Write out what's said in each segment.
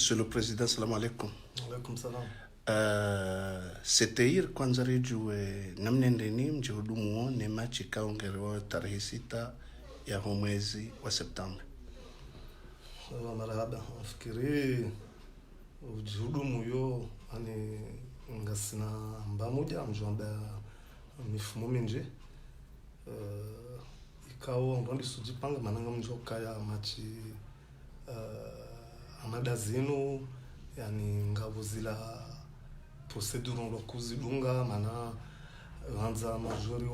Monsieur le Président, salam alaikum. Alaikum salam. C'était hier kwanza reju namnendeni mjihudumu ni machi kaongerewa tarehe 6 ya mwezi wa Septemba. Marahaba. Nafikiri ujihudumu yo ani ngasina mba moja mjomba mifumo mingi ikawa ndondi sujipanga mananga mjoka ya machi amadazino yani ngabo zila procedure ndo kuzidunga mana anza majori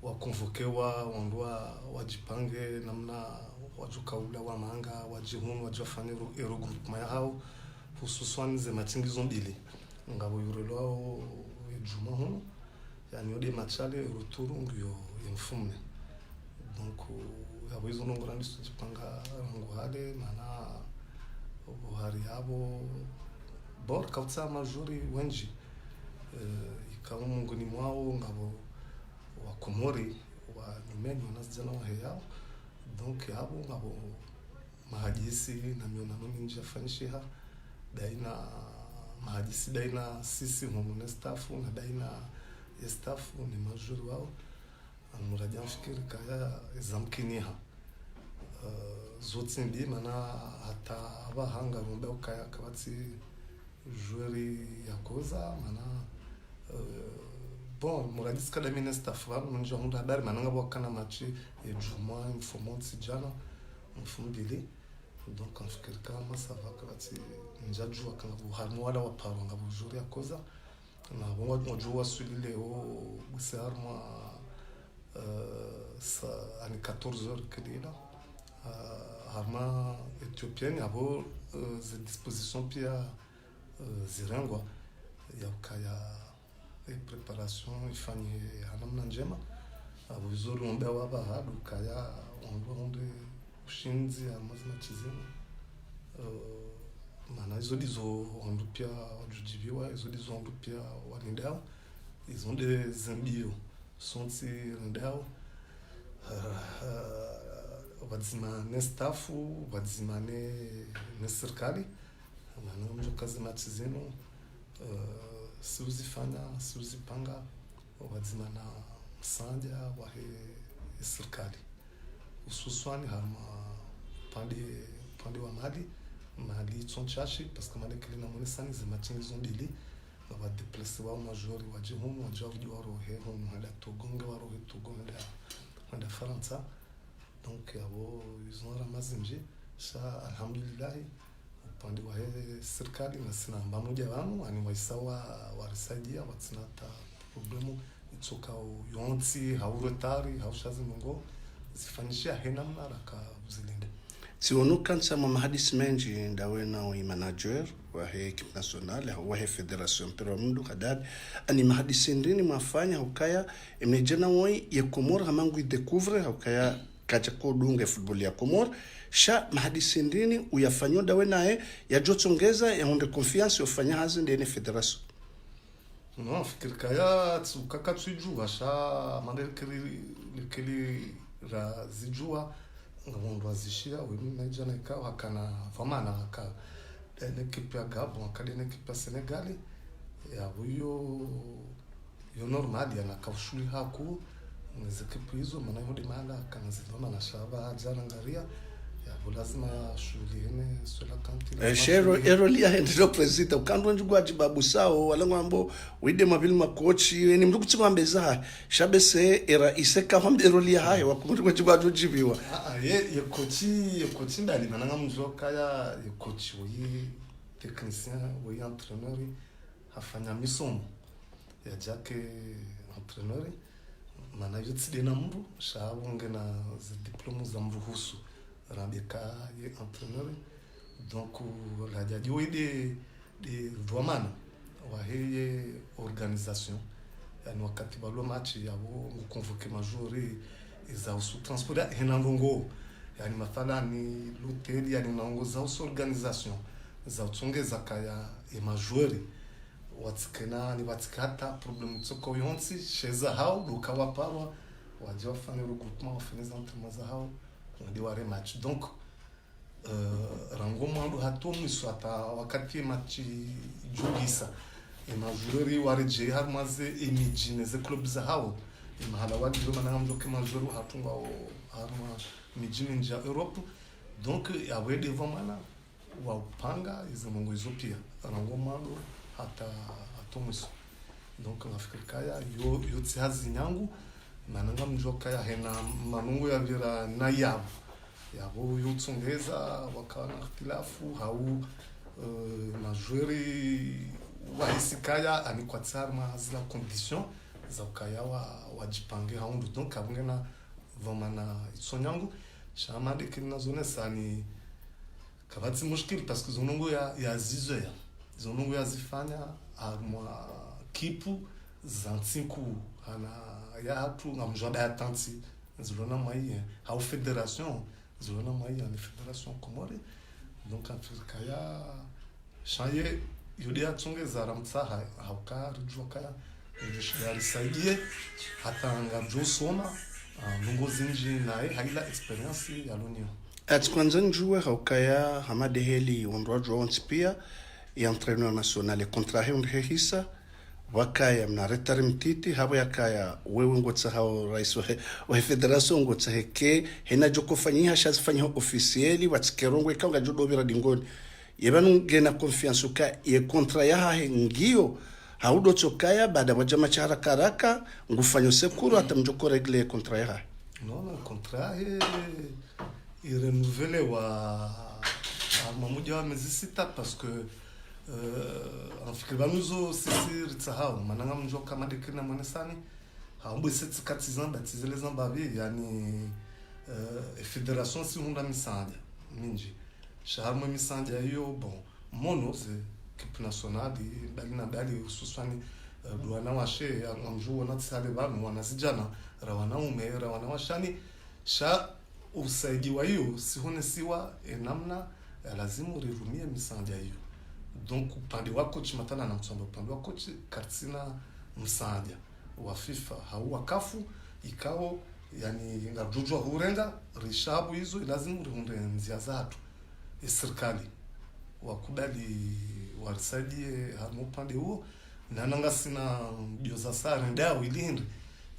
wa convoquewa wandwa wajipange namna wajukaula wa manga wajihunu wajafanya regroupement hao hususan ze machingizo mbili ngabo yurelwao ejuma hono yani ode machale ruturu ngiyo yemfumne donc yabo izo ngorandi sujipanga rango hale mana buhari yabo bor kautsa majori wenji ikawa mungoni mwao ngabo wa Komori wa Nimeni wanazijana wa heyao donc yabo ngabo mahadisi na mionano mingi yafanyishiha daina mahadisi daina sisi humune staffu na daina ya staffu ni majori wao muraja mfikiri kaya zamkiniha zote mbi mana hata abahanga rumbe ukaya kabati joueur ya koza mana bon muradis kada minister fram njo hunda habari mananga bokana match ya juma informante jana mfumbili donc nafikiri kama sava kabati njajua kana buharmu wala waparo ngabo joueur ya koza na bongo mojua swili leo busarma sa ani 14h kedila harma ethiopienne abo ze disposition pia zirangwa ya ukaya preparation ifanye hanamna njema abo vizuri ngombe waba hadu kaya onde ushinzi amazina chizima mana izo dizo ondu pia wajujibiwa izo dizo ondu pia walindao izo de zambio sonsi ndao wadzima ne staffu wadzima ne serikali mana mjo kazi matizeno siuzipanga wadzima na msanja wa serikali hususani harma pande wa mali tsonchashi parce que mali kile na monisani zimachingi zondili wa déplacer wa majori wa jihumu wa jawi wa rohe hono hada togonge wa rohe togonge hada Faransa donc yabo izora mazinji sa alhamdulillah upande wa serikali na sina pamoja wangu ani waisawa warisaidia watsinata problemu itsoka yonti hauretari haushazi mungo zifanyishia hena mnaraka uzilinde sionukansa mahadisi menji ndawena wa manager wa equipe nationale wa federation pero mundu kadad ani mahadisi ndini mafanya hukaya imejana woi ya Komoro hamangu idécouvre hukaya kaja kodunga football ya Komoro sha mahadisi ndini uyafanyo dawena ya jotsongeza ya honde confiance ufanya hazi ndene federation no fikiri kaya tsukaka tsujua sha mandel kili ra zijua ngamundu azishia wemi najana ikawa hakana famana haka equipe ya Gabon akadene equipe ya Senegal ya huyo yo normal yana kaushuli haku equipe hizo maana hodi mala kana ziloma na shaba jana ngaria ya lazima shuliene sola kantila shero erolia ndilo president ukandwa njugwa jibabu sao walangwambo wide mabili makochi ni mndu kutsibambeza shabese era iseka hambe erolia hayo wakumuri kwa jibadu jibiwa ye coach ndali mananga mzoka ya coach wi technicien wi entraîneur hafanya misomo ya jake entraîneur mana yotsi na mbu shabunge na diplôme za mruhusu rabeka ye entraîneur donc la jaji de vraiment wa heye organisation yani wakati balo match yabo convoquer majori za usu transport henandongo yani mathala ni l'hôtel yani unaongoza usu organisation za utsongeza kaya ya majori watsikena ni watsikata problem tsoko yonsi sheza hao lukawa parwa wajafanya regroupement wafanya entraînement za hao ndio wale match donc rango mwandu hato mwiso hata wakati machi jugisa majorori wareje harmaze imijine ze club za hao mahala wadiro mananga mjoke majoro hatunga harma mijine nja Europe donc yawe devant mana wa upanga izo mungu izo pia rango mwandu hata hato mwiso donc nafikiri kaya yo tsihazi nyangu mananga mjoka ya hena manungu ya vira na yabo yotsongeza wakana ikhtilafu hau majori wahisikaya anikwatsarma zila condition za ukaya wajipange haundu donc abungena vamana itsonyangu shamade kina zone sani kabatsi mushkil parce que zonongo ya zizoya zonongo ya zifanya armwa kipu zantsinku ana ya hatu ngamjwada ya tanti zilona mai hau federation zilona mai ya federation komore donc afrika ya shaye yodi atsongeza ramtsaha hauka rujokaya ndishidarisaidie hata ngabjosoma nungo zinji nae haila experience ya lunio atkwanza njue haukaya hamadeheli ondrojo onspia ya entraîneur national contrat he ondhehisa wakaya mnaretari mtiti habo yakaya wewe ngotsa hao rais wa federation ngotsa heke hena jokofanyia shazifanyia officieli watsikerongo ikanga jodobira dingoni yebanu gena confiance ka ye contrat ya ngio haudo tsokaya baada wajama chara karaka ngufanyo sekuru atamjoko regle contrat ya non contrat est renouvelé wa mamuja wa mezisita parce que afikiri banuzo sisi ritsahao mananga mjoka madekina monesani haumbo setse katizan batizele zambavi yani federation si hunda misanja minji shaharma misanja hiyo bon mono ze équipe nationale dalina dali hususani duana washe amjuo na tsale banu wanazijana rawana umera wana washani sha usaidiwa hiyo sihone siwa namna lazima urevumie misanja hiyo donc upande wa coach matala na msomba upande wa coach Karsina Msanja wa FIFA hauwa kafu ikao yani ngabjujwa hurenga rishabu hizo lazima urunde nzia zatu serikali wakubali warisaidie harmo upande huo na nanga sina bioza sare ndao ilindi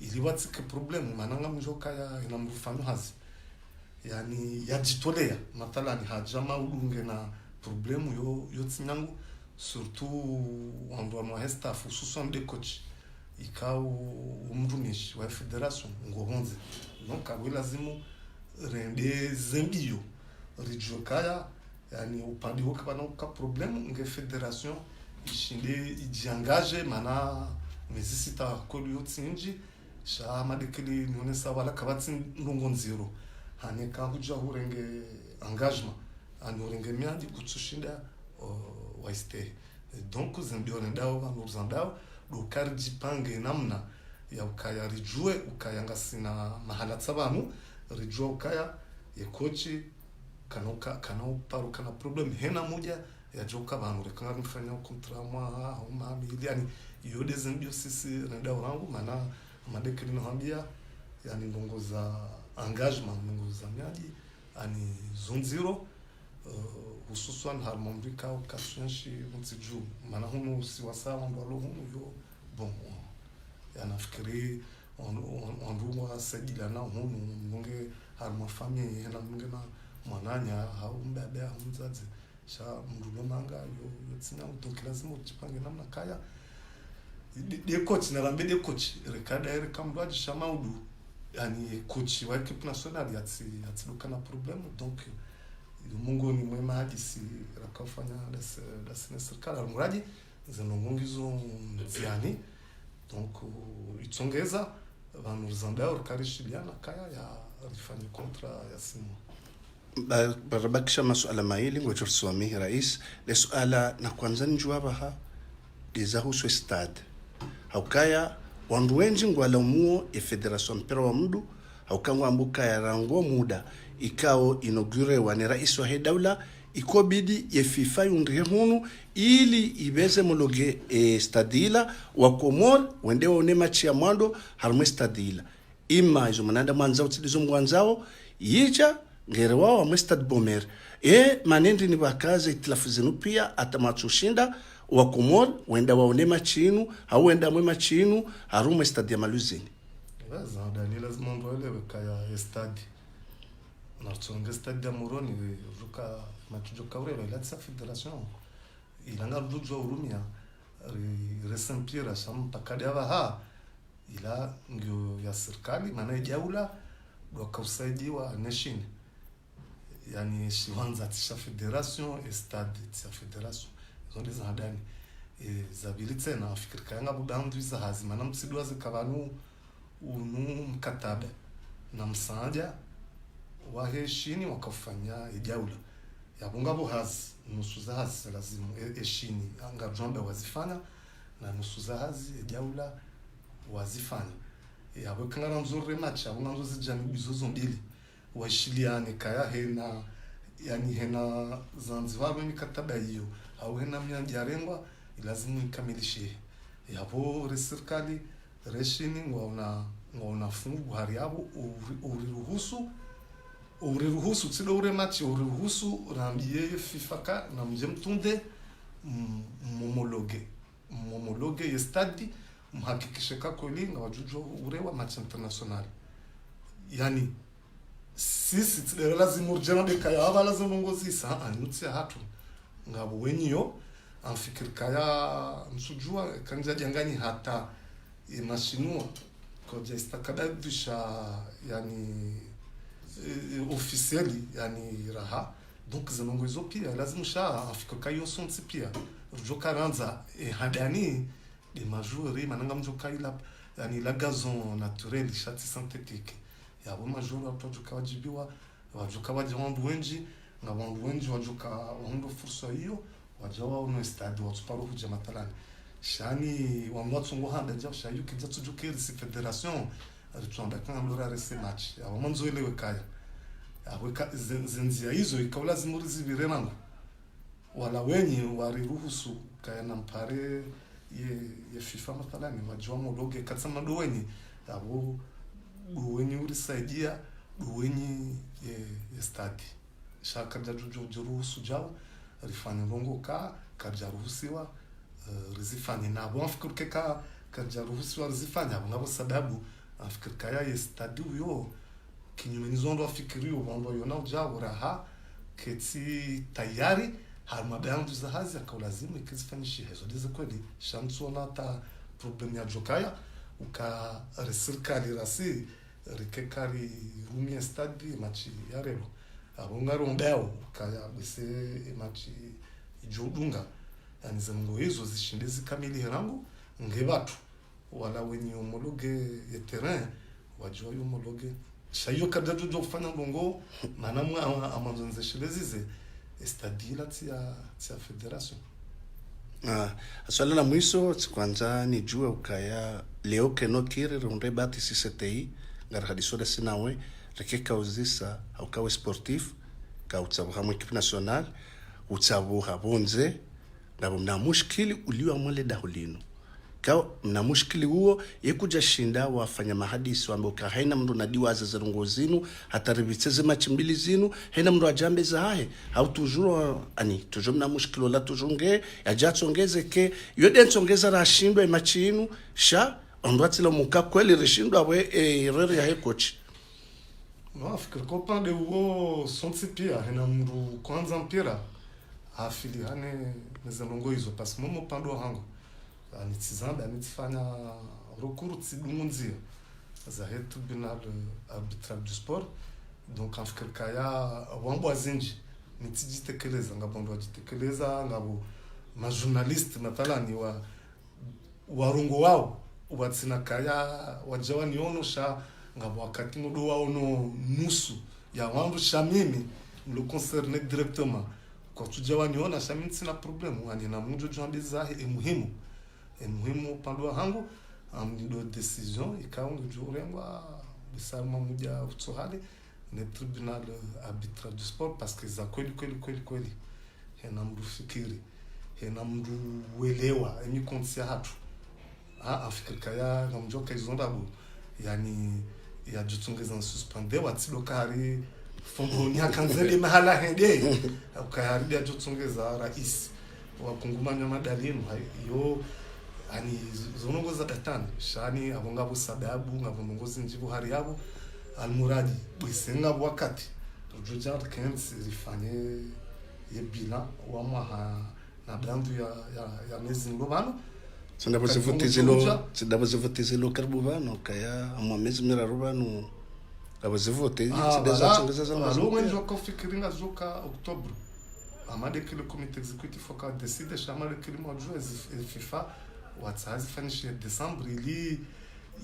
iliwatsike problemu mananga mjoka ya inamrufano hazi yani yajitolea matala ni hajama udunge na problemu yo tsinyangu surtout wando wa staff hususan de coach ikao umrumishi wa federation ngohonze donc awe lazimu rende zembio rijokaya yani upande wake bana ka problemu nge federation ishinde ijiangaje mana mezisita kolu yotsinji sha madekeli nonesa wala kabatsi ndongonziro haneka huja hurenge engagement anorenge miandi kutsushinda waiste donc zindio ndao vanozandao do karji pange namna ya ukaya rijue ukayanga sina mahala tsabanu rijue ukaya ye kochi kanao paru kana problem hena moja ya joka banu rekanga mfanya kontra mwa au mami yani yode zindio sisi ndao rangu mana madekeli nohambia yani ndongoza engagement ndongoza miadi ani zonziro hususan harmondika ukashenshi mtiju maana hunu siwasawa ndo hunu yo bon yanafikiri onruwa sajila na hunu munge harma family hena munge na mwananya au mbebe mzazi sha mrulo manga yo tsina utoki lazima ujipange namna kaya de coach na lambe de coach rekada rekambaji shamaudu yani coach wa equipe nationale yatsi dukana problem donc mungu ni mwema hadisi rakafanya das serikali almuradi zinongongizo mziani donc itsongeza vanhu zandao rikarishibiana kaya ya rifanye kontra ya simu barabakisha masuala maili ngojorswami rais le suala na kwanza njuabaha dizahusu stade haukaya wandu wenji ngwala muo e federation pero wa mdu haukangwa ambuka ya rango muda ikao inaugure wa ni rais wa daula ikobidi ye FIFA yundire hunu ili ibeze mologe stadila wa Komor wende one machi ya mwando harmwe stadila ima izo mananda mwanzao tidizo mwanzao yija ngere wao wa Stade Bomer manendi ni wakaza itilafu zenu pia atamatsushinda wa Komoro wenda waone machinu au wenda mwe machinu harume Stade ya Maluzini. Waza ndani lazima ndwelewe kaya stade na tsonge stade ya Moroni ruka matujoka urelo la tsa federation ilanga rujwa urumia resempira sam takadava ha ila ngyo ya serikali maana jaula dokausaidiwa nation yani shiwanza tisha federation et stade tisha federation zonde za ndani zabilite na Afrika yanga budandu za hazima na msidwa zikabanu unu mkataba na msanja wa heshini wakafanya ijaula ya bungabo hazi nusu za hazi lazima heshini anga jombe wazifanya na nusu za hazi ijaula wazifanya ya bukanga nzuri match abunga nzo zijani bizozo mbili washiliane kaya hena yani hena Zanzibar mikataba hiyo au hena myanjarengwa lazima ikamilishe yabo serikali reshini ngona fungu hari yabo uriruhusu tsido ure match uriruhusu rambie FIFA ka na mjemtunde momologe ya stadi mhakikishe kako linga wajujo urewa match international yani sisi tsidera lazima urjana de kaya aba lazima ngozi sa anutsi hatu ngabo wenyo amfikir kaya msujua kanja jangani hata imashinua koja istakadadisha yani officieli yani raha donc zanongo hizo pia lazima sha afika kayo sonti pia rujoka ranza hadani de majori mananga mjoka ila yani la gazon naturel chati synthétique ya bo majori watojoka wajibiwa wajoka wajiwandu wenji na wandu wenji wajoka wando fursa hiyo wajawa uno stade watuparo kuja matalani shani wamwatsu ngo handa jaw shayu kidza tujukiri si federation ritwamba kana mlora rese match abo manzo ile wekaya abo zenzi hizo ikaula zimurizi virenango wala wenye wariruhusu kaya na mpare ye FIFA matalani wajwa mologe katsama do wenye abo wenye urisaidia wenye ye stade shaka jajuruhusu jaw rifanya longo kajaruhusiwa rizifanya na abo afikiri kajaruhusiwa rizifanya abo sababu afikiri kaya stadi yo kinyume nizondo afikirio bondo yona ujawo raha keti tayari harmabandu za hazi akaulazima ikizifanyishia hizo ndizo kweli shamtsona ta problem ya jokaya uka serikali rasi rikekari rumia stadi machi yarelo abongaro mbao kaya bise machi ijodunga yani zango hizo zishindezi kamili rangu ngebatu wala wenye homologue ya terrain wajua homologue shayo kadadu do kufanya bongo manamwa amanzonze shilezize estadila tia federation swala la mwiso kwanza ni jua ukaya leo keno kire ronde bati CCTI ngar hadisoda sinawe rekeka uzisa au kawe sportif ka utsabu hamwe equipe nationale utsabu habonze ngabo mna mushkili uliwa mwale dahulino ka mna mushkili huo yekuja shinda wafanya mahadisi ambao ka haina mtu nadiwa azazerungozinu hataribitseze machimbili zinu haina mtu ajambe zahe au toujours ani toujours mna mushkilo la tujunge ajatsongeze ke yode nsongeza rashindwa machinu sha ondwatila muka kweli rishindwa we rere ya coach no fikiri ko pande huo sonti pia haina mtu kwanza mpira afili hane nezalongo hizo parce que momo pando hango ani tsizamba ani tsifanya recours tsidungunzia za tribunal arbitral du sport donc afikiri kaya wambo azinji nitsijitekeleza ngabondo ajitekeleza ngabo ma journaliste mathalani warungo wao watsina kaya wajawani onosha ngabo wakati ndo wao no nusu ya wandu shamimi le concerné directement kwa tujawani ona shamimi sina problem ani na mjo jambizahi muhimu pandwa hangu amnido decision ikaunga jurengwa bisama muja utsohale ne tribunal arbitral du sport parce que za kweli hena mdu fikiri hena mdu welewa emi konsia hatu Afrika ya ngamjoka izondabu yani ya jutungeza suspende watsido kari Fomoni akanzele mahala hende ukaharidi ajotsongeza rais wa kungumanya madalinu yo ani zonongoza datani shani abonga busadabu ngabonongozi njibu hari yabo almuradi bwisenga wakati tujojar kens rifanye yebila wa maha na bandu ya mezi ngobano Sindaba zivotezelo karbuvano kaya amwa mezi mira rubano abazivote sideza za mwenjo kofikiringa zoka Oktober amade kile comité exécutif foka décide chamar kile mois de juin FIFA watsazi fanishe December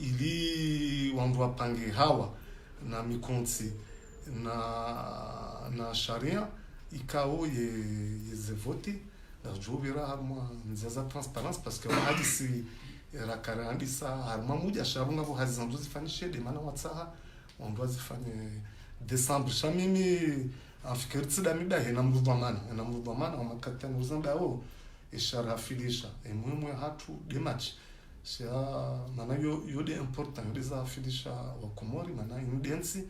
ili wandu wapange hawa na mikonti na sharia ikao ye zevoti jubira harma nzaza transparence parce que hadisi rakara hadisa harma muja sharunga bo hazandu zifanishe de mana watsaha wandu wazifanye December shamimi afikirtsi da mida hena mrubamana wa makatana uzanda o ishara filisha emwe hatu de match sia mana yo de important de za filisha wa Komori mana indensi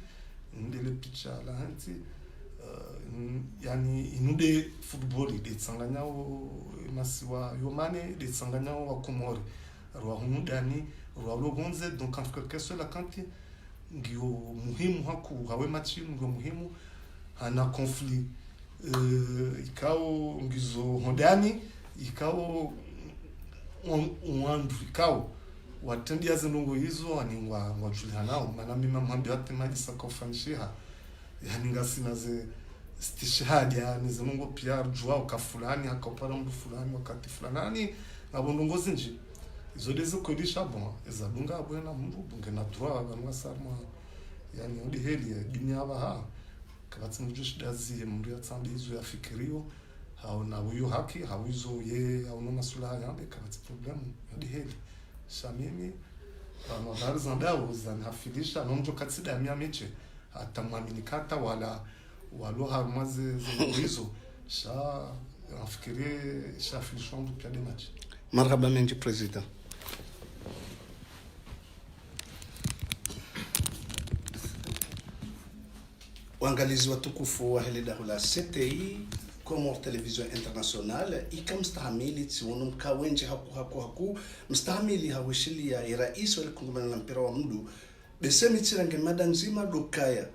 ndele picha la hanti yani inude football de tsanganya o masiwa yomane de tsanganya wa Komori rwa humudani rwa logonze donc en quelque sorte la kanti ngio muhimu haku hawe match ngio muhimu ana conflit ikao ngizo hondani ikao ikao watendia zinungo hizo ani wa Julianao maana mimi mambo yote maji sakafanisha yani ngasina ze stishahadi yani zinungo pia jua ukafulani akapara mtu fulani wakati fulani ngabondongozi nje izo dezo kodisha bon ezabunga bwana mbu bunge na droit banwa sarma yani odi heli dunia baha kabati mjushi dazi mndu yatsambi izo yafikirio hauna uyo haki hawizo ye hauna masula yambe kabati problem odi heli shamimi bano zandao zanafilisha nomjo katsida ya miameche atamwamini kata walo harmaze hizo sha afikirie shafilishwa mtu pia de match. Marhaba menji president. Waangalizi watukufu wa hili dahu la CTI Comores Television International ikamstahamili tsiwono mkawenje haku mstahamili hawishili ya rais wale kungumana na mpira wa mdu besemi tsirange mada nzima dokaya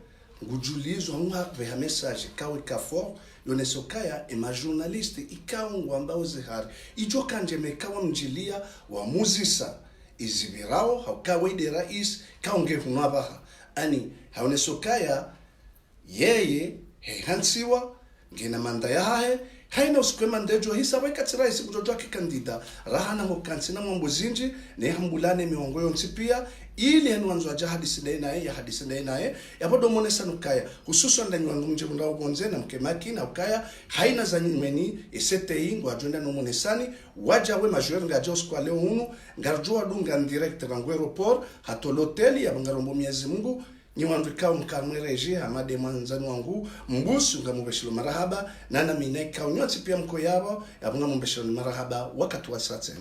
ngujulizwa mwa veha message kawe kafor yonesokaya ema journaliste ikawa ngwamba zihari ijo kanje mekawa mjilia wa muzisa izibirao haukawe de rais kaunge hunabaha ani haonesokaya yeye hansiwa ngina manda yahe haina usikwema ndejo hisa weka tsirais kujojo kikandida rahana ngokansi na mambo zinji ne hambulane miongoyo nsipia ili enwanzo aja hadisi naye yapodo monesa nukaya hususan ndani wangu mje munda ugonze na mkemaki na ukaya haina za nyimeni esete ingo ajonda no monesani waja we majeur nga jos kwa leo hunu ngarjua dunga direct rangu aeroport hato hoteli ya bangarombo miezi Mungu ni wanvikao mkamwereje hamade mwanzani wangu mbusu ngamubeshilo marahaba nana mineka unyoti pia mko yabo yabunga mubeshilo marahaba wakati wa satsen.